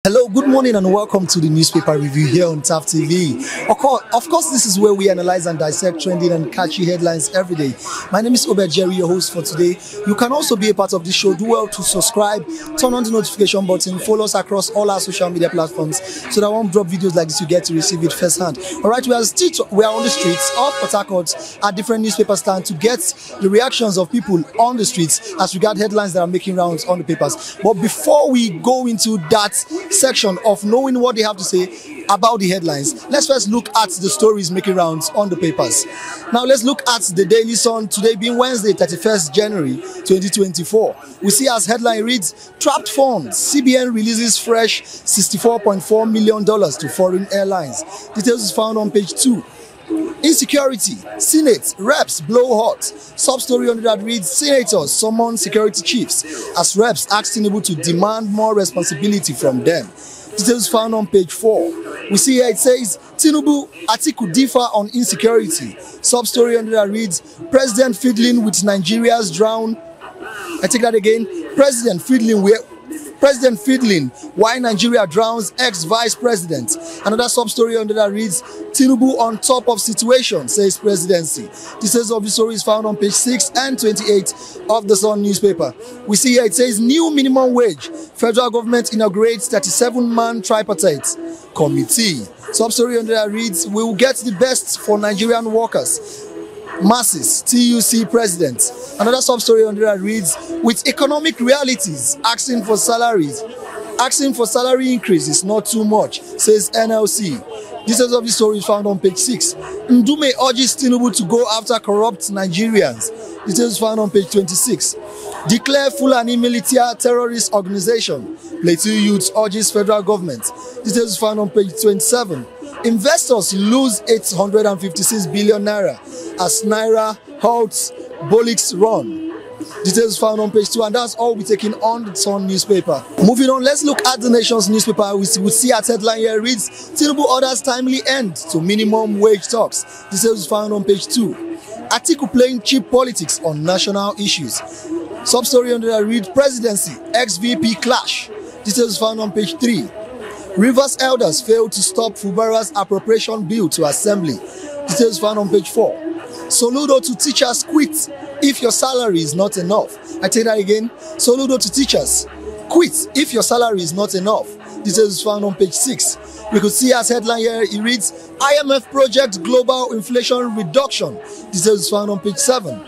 Hello, good morning and welcome to the newspaper review here on TAF TV. Of course, this is where we analyze and dissect trending and catchy headlines every day. My name is Obed Jerry, your host for today. You can also be a part of the show. Do well to subscribe, turn on the notification button, follow us across all our social media platforms so that when we drop videos like this, you get to receive it firsthand. Alright, we are on the streets of Port Harcourt at different newspaper stands to get the reactions of people on the streets as regard headlines that are making rounds on the papers. But before we go into that section of knowing what they have to say about the headlines, let's first look at the stories making rounds on the papers. Now let's look at the Daily Sun today being Wednesday 31st January 2024. We see as headline reads, trapped funds, CBN releases fresh $64.4 million to foreign airlines. Details is found on page 2. Insecurity, Senate, reps blow hot. Sub-story under that reads, senators summon security chiefs as reps ask Tinubu to demand more responsibility from them. Details found on page 4. We see here it says, Tinubu, Atiku differ on insecurity. Sub-story under that reads, President fiddling with Nigeria's drown. I take that again. President fiddling why Nigeria drowns ex-vice president. Another sub-story under that reads, Tinubu on top of situation, says presidency. Details of the story is found on page 6 and 28 of the Sun newspaper. We see here it says, new minimum wage. Federal government inaugurates 37-man tripartite committee. Sub-story under that reads, we will get the best for Nigerian workers. Masses, TUC president. Another sub-story under that reads, with economic realities, asking for salary increase is not too much, says NLC. Details of the story is found on page 6. Ndume urges Tinubu to go after corrupt Nigerians. Details found on page 26. Declare Fulani military terrorist organization. Plateau youth urges federal government. Details found on page 27. Investors lose 856 billion naira as Naira halts Bolik's run. Details found on page 2, and that's all we're taking on the Sun newspaper. Moving on, let's look at the Nation's newspaper. We see a headline here reads, Tinubu orders timely end to minimum wage talks. Details found on page 2. Atiku playing cheap politics on national issues. Sub-story under that reads, presidency, ex-VP clash. Details found on page 3. Rivers elders failed to stop Fubara's appropriation bill to assembly. Details found on page 4. Soludo to teachers quit if your salary is not enough. I take that again. Soludo to teachers quit if your salary is not enough. Details found on page 6. We could see as headline here, it reads, IMF project global inflation reduction. Details found on page 7.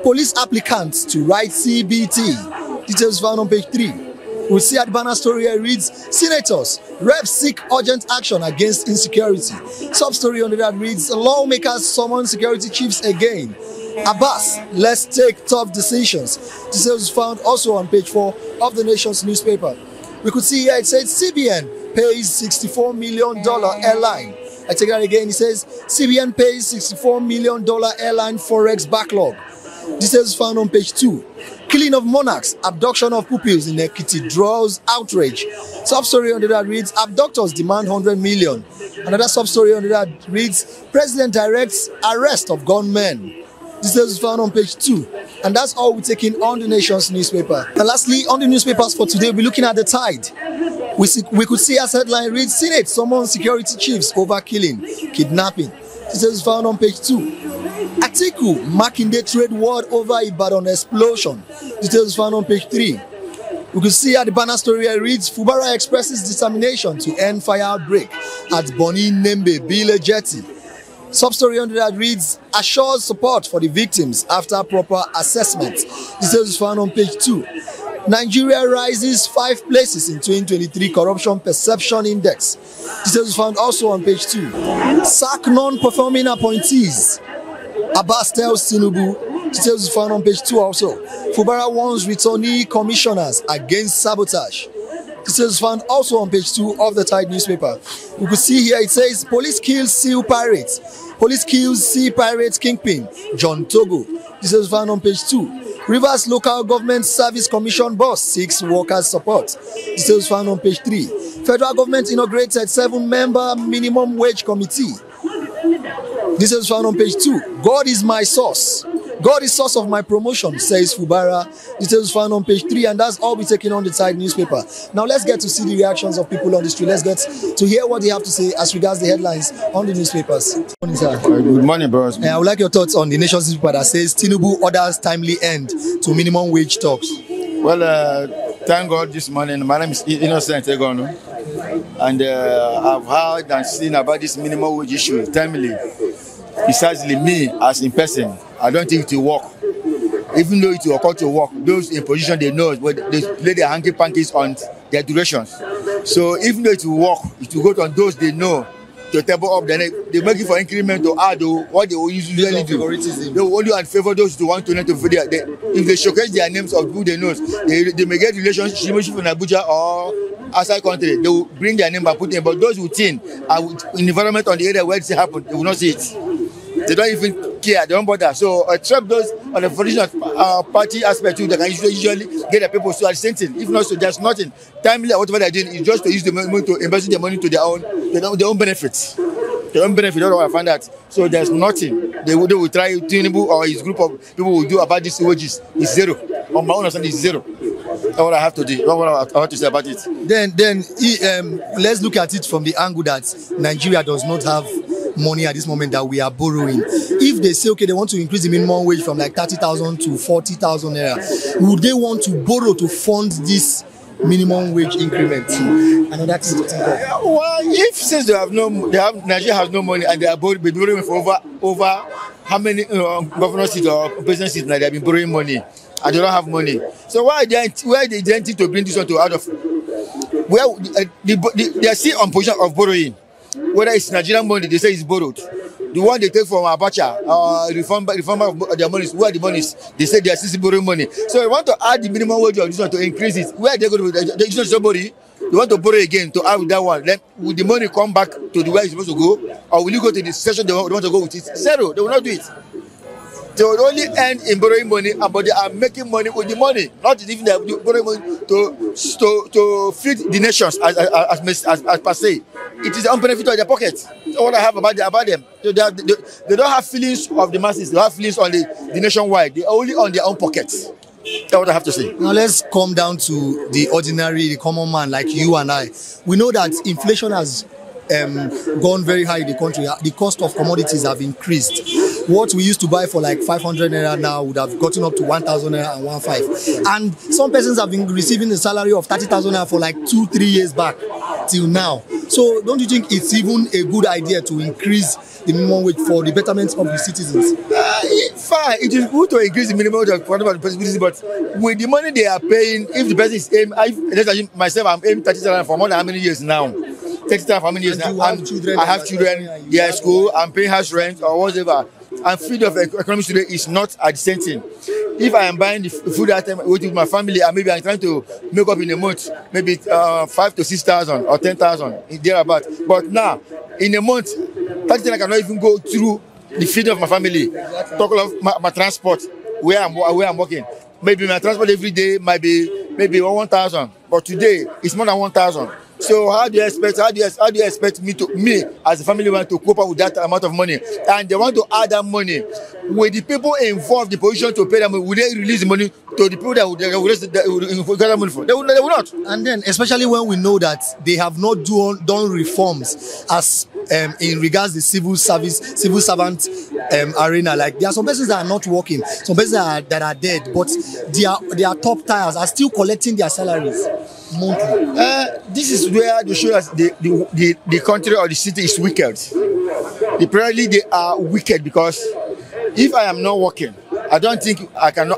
Police applicants to write CBT. Details found on page 3. We see at the banner story here reads, senators, reps seek urgent action against insecurity. Sub-story under that reads, lawmakers summon security chiefs again. Abbas, let's take tough decisions. Details found also on page 4 of the Nation's newspaper. We could see here it says CBN pays $64 million airline. I take that again. It says CBN pays $64 million airline forex backlog. Details found on page 2. Killing of monarchs, abduction of pupils in Ekiti draws outrage. Sub-story under that reads, abductors demand 100 million. Another sub-story under that reads, President directs arrest of gunmen. Details is found on page 2. And that's all we're taking on the Nation's newspaper. And lastly, on the newspapers for today, we're looking at the Tide. We could see as headline reads, Senate summons security chiefs over killing, kidnapping. Details is found on page 2. Atiku, Makinde trade war over Ibadan explosion. Details found on page 3. We could see at the banner story it reads, Fubara expresses determination to end fire outbreak at Boni Nembe Bile Jetty. Sub-story under that reads, assures support for the victims after proper assessment. Details found on page 2. Nigeria rises 5 places in 2023 Corruption Perception Index. Details found also on page 2. Sack non-performing appointees. Abbas tells Tinubu. Details found on page 2 also. Fubara warns returnee commissioners against sabotage. Details found also on page 2 of the Tide newspaper. We could see here it says, police kills seal pirates. Police kills sea pirate kingpin John Togo. Details found on page 2. Rivers Local Government Service Commission boss seeks workers' support. Details found on page 3. Federal government inaugurated 7-member minimum wage committee. Details found on page 2. God is my source. God is source of my promotion, says Fubara. Details found on page 3, and that's all we taking on the Tide newspaper. Now let's get to see the reactions of people on the street. Let's get to hear what they have to say as regards the headlines on the newspapers. Good morning, bros. I would like your thoughts on the Nation's newspaper that says Tinubu orders timely end to minimum wage talks. Well, thank God this morning. My name is Innocent Egon, and I've heard and seen about this minimum wage issue timely. Precisely me, as in person, I don't think it will work. Even though it will occur to work, those in position they know, but they lay their hanky panties on their durations. So even though it will work, it will go on those they know to table up. Then they make it for increment to add what they will usually do. They will only favor those who want to learn to if they showcase their names of who they know, they may get relationship from Abuja or outside country. They will bring their name and put in. But those who think in environment on the area where it happen, they will not see it. They don't even care. They don't bother. So trap those on the position party aspect too. They can usually get the people to same thing. If not, so there's nothing. Timely or whatever they're doing is just to use the money to invest their money to their own benefits. Their own benefit. That's what I find out. So there's nothing they will try. Tinubu or his group of people will do about these wages. It's zero. On my own understanding, it's zero. That's what I have to do. That's what I have to say about it. Then let's look at it from the angle that Nigeria does not have money at this moment that we are borrowing. If they say, okay, they want to increase the minimum wage from like 30,000 to 40,000 naira, would they want to borrow to fund this minimum wage increment? Another thing to think of. Well, if since Nigeria has no money and they are been borrowing for over how many governor seats or president seats now they have been borrowing money and they don't have money. So why are they intending to bring this one to out of where they are still on position of borrowing? Whether it's Nigerian money, they say it's borrowed. The one they take from Abacha, reformer of their money, where the money is, they say they are still borrowing money. So they want to add the minimum wage of this one to increase it. Where are they going to? They just somebody. They want to borrow again to add that one. Then will the money come back to the way it's supposed to go, or will you go to the session they want to go with it? Zero. They will not do it. They will only end in borrowing money, but they are making money with the money, not even they are borrowing money to feed the nations as per se. It is the benefit of their pocket. That's what I have about them. So they don't have feelings of the masses. They have feelings on the nationwide. They are only on their own pockets. That's what I have to say. Now let's come down to the ordinary, the common man like you and I. We know that inflation has gone very high in the country. The cost of commodities have increased. What we used to buy for like 500 naira now would have gotten up to 1,000 naira and 1,500. And some persons have been receiving a salary of 30,000 naira for like 2-3 years back till now. So don't you think it's even a good idea to increase the minimum wage for the betterment of the citizens? Fine, it is good to increase the minimum wage for the possibilities, but with the money they are paying, if the person is aiming, myself, I'm aiming 30,000 for more than how many years now? 30,000 for how many years now? I have children, they are at school, I'm paying house rent or whatever. And freedom of economics today is not at the same thing. If I am buying the food item with my family and maybe I'm trying to make up in a month, maybe 5,000 to 6,000 or 10,000 thereabout. But now, in a month, 30,000 I cannot even go through the feeding of my family. Talk of my transport, where I'm working. Maybe my transport every day might be maybe 1,000, but today it's more than 1,000. So how do you expect me as a family man to cope up with that amount of money? And they want to add that money. Will the people involved in the position to pay them, will they release the money to the people that will get that money for? They will not. And then, especially when we know that they have not done reforms as in regards the civil servant arena. Like there are some persons that are not working, some persons that are dead, but their top tiers are still collecting their salaries monthly. This is where they show us the country or the city is wicked. Apparently they are wicked because if I am not working, I don't think I can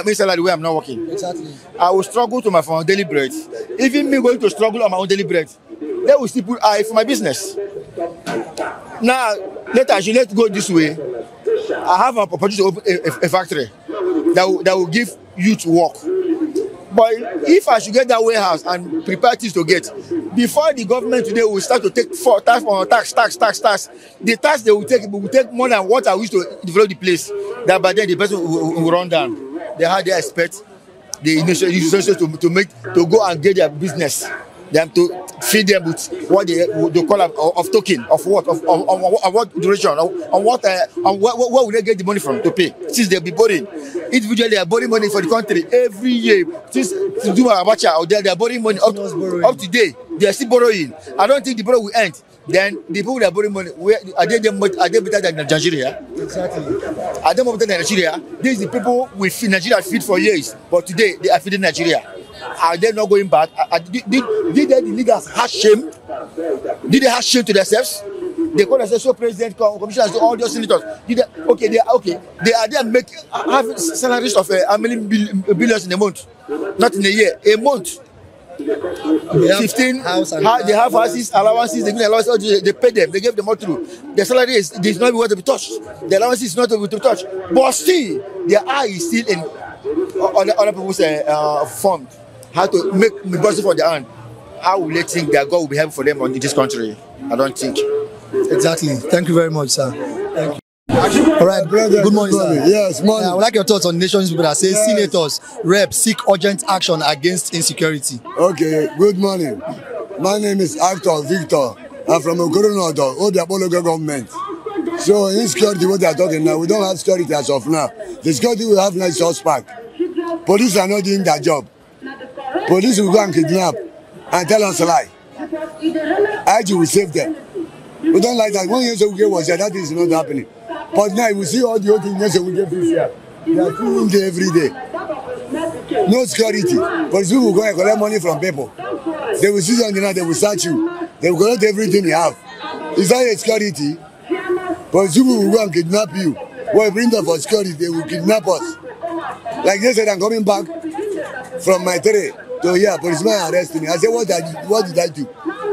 make salary where I'm not working. Exactly. I will struggle to my daily bread. Even me going to struggle on my own daily bread, they will still put eye for my business. Now, let's go this way. I have an opportunity to open a factory that will give youth work. But if I should get that warehouse and prepare things to get, before the government today will start to take tax, the tax they will take more than what I wish to develop the place. That by then the person will run down. They expect the initial to go and get their business, them to feed them with what they call of token of what of what duration on what where will they get the money from to pay since they'll be borrowing. Individually they are borrowing money for the country every year since Tinubu Abacha or they are borrowing money up to date. They are still borrowing. I don't think the borrow will end. Then the people that are borrowing money, are they better than Nigeria? Exactly. Are they more better than Nigeria? These are the people we feed Nigeria feed for years, but today they are feeding Nigeria. Are they not going back? Did the leaders have shame? Did they have shame to themselves? They call themselves so president, commissioners, all those senators. They are there having salaries of a million billions in a month, not in a year, a month. 15 they have houses, allowances, they give allowances, they pay them, they give them all through. The salary is not able to be touched, the allowance is not able to be touched, but still their eye is still in other people's fund. How to make budget for their hand. How will they think that God will be helpful for them in this country? I don't think. Exactly. Thank you very much, sir. Thank you. All right, brother. Good morning, sir. Yes, morning. I would like your thoughts on nations people that say senators, reps seek urgent action against insecurity. Okay, good morning. My name is Actor Victor. I'm from Okoronodo, Obiabologo government. So insecurity, what they are talking now, we don't have security as of now. The security we have now is suspect. Police are not doing their job. Police will go and kidnap and tell us a lie. IG will save them. We don't like that. 1 year ago was here, that is not happening. But now we see all the old things we get this year. They are doing it every day. No security. Police will go and collect money from people. They will sit on the night, they will search you. They will collect everything you have. Is that a security? Police will go and kidnap you. When we bring them for security, they will kidnap us. Like they said, I'm coming back from my tray to here. Policeman arrested me. I said, what did I do?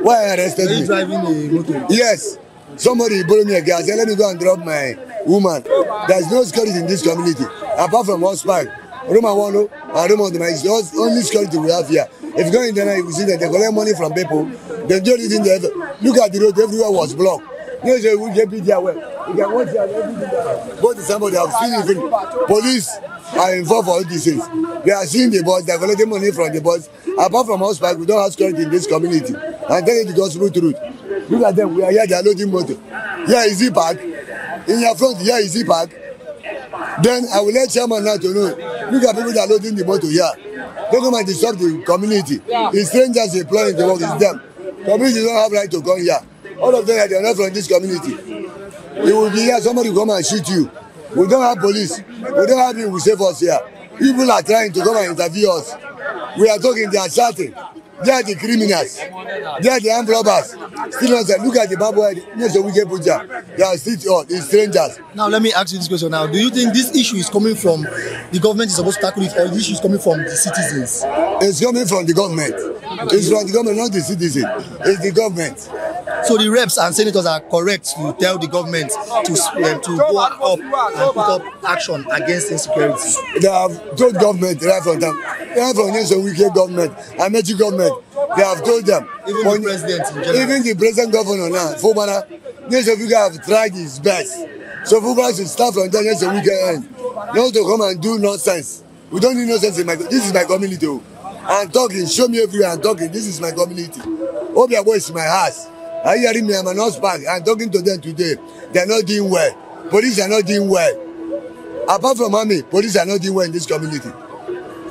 Why arrested me? Are you driving a motor? Yes. Somebody borrowed me a car. I said, let me go and drop my woman. There's no security in this community. Apart from Hospital, Roma Wano, and Roma Dema. It's the only security we have here. If you go in there, you will see that they collect money from people. They do it in there. Look at the road, everywhere was blocked. You say we get beat there well. You can watch here, everything. Go to somebody, I've seen even police are involved for all these things. They are seeing the boss, they are collecting money from the boss. Apart from Hospital, we don't have security in this community. And tell you the gospel truth. Look at them, we are here, they are loading motor. Here is the park. In your front, here is the park. Then I will let chairman now to know. Look at people that are loading the motor here. Don't come and disturb the community. The strangers employing the work is them. Community don't have right to come here. All of them are not from this community. You will be here, somebody will come and shoot you. We don't have police. We don't have people who save us here. People are trying to come and interview us. We are talking, they are shouting. They are the criminals. They are the armed robbers. Still not look at the bad boy. They are still strangers. Now let me ask you this question now. Do you think this issue is coming from the government is supposed to tackle it, or this issue is coming from the citizens? It's coming from the government. It's from the government, not the citizen. It's the government. So the reps and senators are correct to tell the government to go up and put up action against insecurity. They have told government right from them. Right from the wicked government, Amechi government. They have told them. Even the president in general. Even the present governor now, Fubara, Nesofika have tried his best. So Fubara should start from there next weekend. Not to come and do nonsense. We don't need nonsense in my. This is my community. I'm talking. Show me everywhere. I'm talking. This is my community. Obiabo is my house. Are you hearing me? I'm an husband. I'm talking to them today. They are not doing well. Police are not doing well. Apart from army, police are not doing well in this community.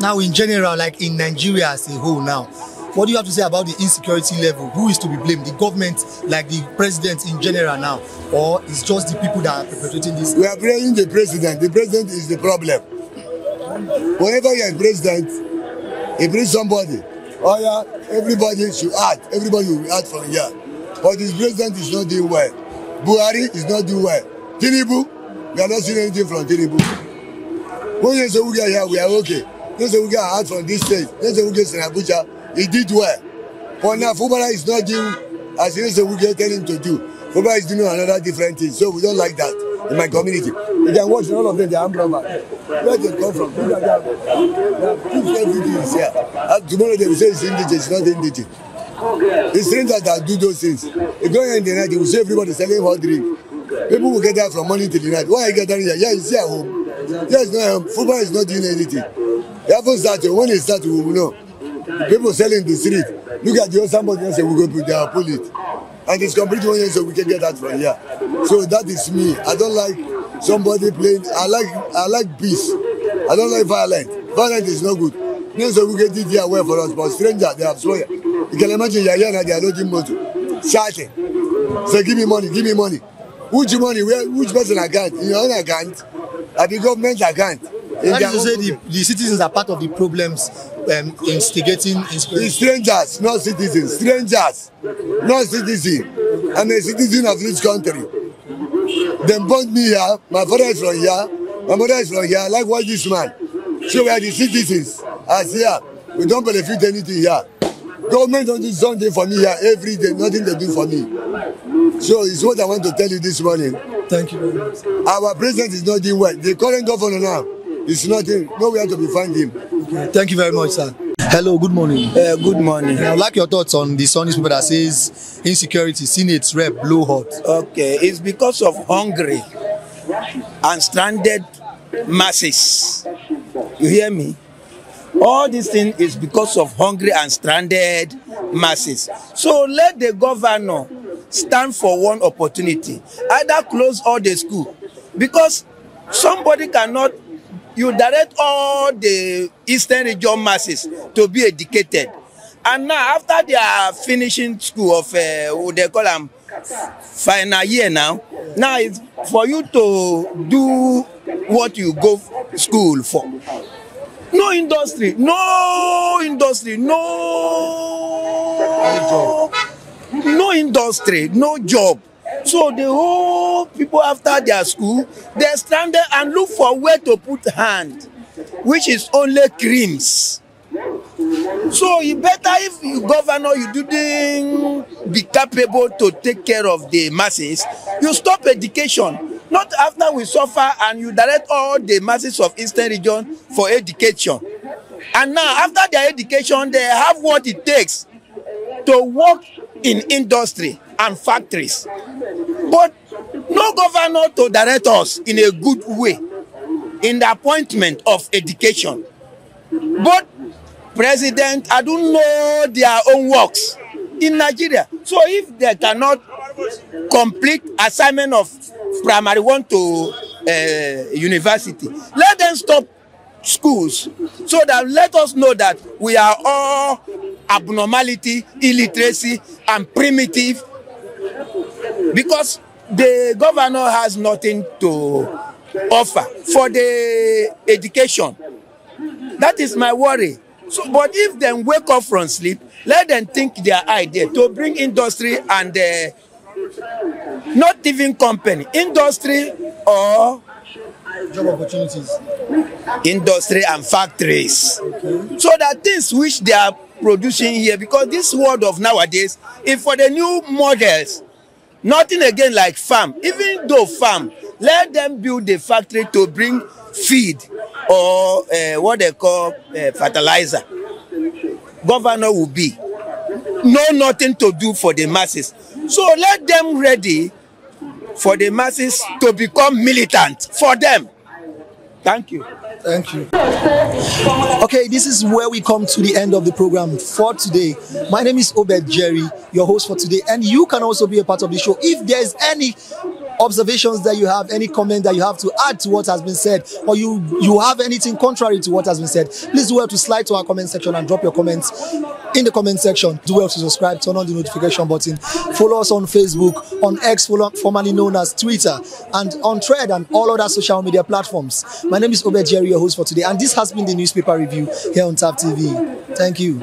Now, in general, like in Nigeria as a whole now, what do you have to say about the insecurity level? Who is to be blamed? The government, like the president in general now? Or it's just the people that are perpetrating this? We are blaming the president. The president is the problem. Whenever you are president, he brings somebody. Oh yeah, everybody should act. Everybody will act from here. But this president is not doing well. Buhari is not doing well. Tinubu, we are not seeing anything from Tinubu. When you say we get here, we are okay. You say we get out from this state. You say we get in Abuja, he did well. But now Fubara is not doing as you say we get telling him to do. Fubara is doing another different thing. So we don't like that in my community. You can watch all of them, they are armed robbers. Where they come from? They have everything is here. Tomorrow they will say it's indigenous, it's not indigenous. The strangers that do those things. They go in the night, they will see everybody selling hot drink. People will get there from morning till the night. Why are you getting here? Yeah, it's here at home. Yeah, it's not home. Football is not doing anything. They haven't started. When it starts, we will know. People selling the street. Look at the somebody else say we go put their pull it. And it's complete 1 year so we can get that from here. So that is me. I don't like somebody playing. I like peace. I don't like violence. Violence is not good. No, so we get it here well for us, but strangers, they have swear. You can imagine you're here and they are loading motor. Shouting. Say, give me money, give me money. Which money? Which person account? In your own account? At the government account? That is to say the citizens are part of the problems instigating inspiration. Strangers, not citizens. Strangers, not citizens. I'm a citizen of this country. They born me here. My father is from here. My mother is from here. Likewise, this man. So we are the citizens. As here, we don't benefit anything here. Government don't do something for me here every day. Nothing they do for me. So it's what I want to tell you this morning. Thank you very much. Our president is not doing well. The current governor now is nothing. Nowhere to be found him. Okay. Thank you very much, sir. Hello, good morning. Good morning. I would like your thoughts on the Sunday paper that says insecurity, Senate rep blow hot. Okay, it's because of hungry and stranded masses. You hear me? All this thing is because of hungry and stranded masses. So let the governor stand for one opportunity. Either close all the school, because somebody cannot, you direct all the Eastern region masses to be educated. And now after they are finishing school of, what they call them, final year now it's for you to do what you go school for. No industry, no industry, no industry, no job. So the whole people after their school, they're stranded and look for where to put hand, which is only creams. So you better, if you governor, you didn't be capable to take care of the masses, you stop education. Not after we suffer and you direct all the masses of Eastern region for education. And now after their education, they have what it takes to work in industry and factories. But no governor to direct us in a good way in the appointment of education. But president, I don't know their own works in Nigeria. So if they cannot complete assignment of primary 1 to university, let them stop schools so that let us know that we are all abnormality, illiteracy, and primitive, because the governor has nothing to offer for the education. That is my worry. So, but if them wake up from sleep, let them think their idea to bring industry and not even company, industry or job opportunities, industry and factories. Okay. So that things which they are producing here, because this world of nowadays, if for the new models, nothing again like farm, even though farm, let them build the factory to bring feed or what they call fertilizer. Governor will be nothing to do for the masses. So let them ready for the masses to become militant for them. Thank you. Thank you. Okay, this is where we come to the end of the program for today. My name is Obed Jerry, your host for today, and you can also be a part of the show. If there's any observations that you have, any comment that you have to add to what has been said, or you have anything contrary to what has been said, please do well to slide to our comment section and drop your comments in the comment section. Do well to subscribe, turn on the notification button, follow us on Facebook, on X, formerly known as Twitter, and on Thread and all other social media platforms. My name is Obed Jerry, your host for today, and this has been the newspaper review here on TAP TV. Thank you.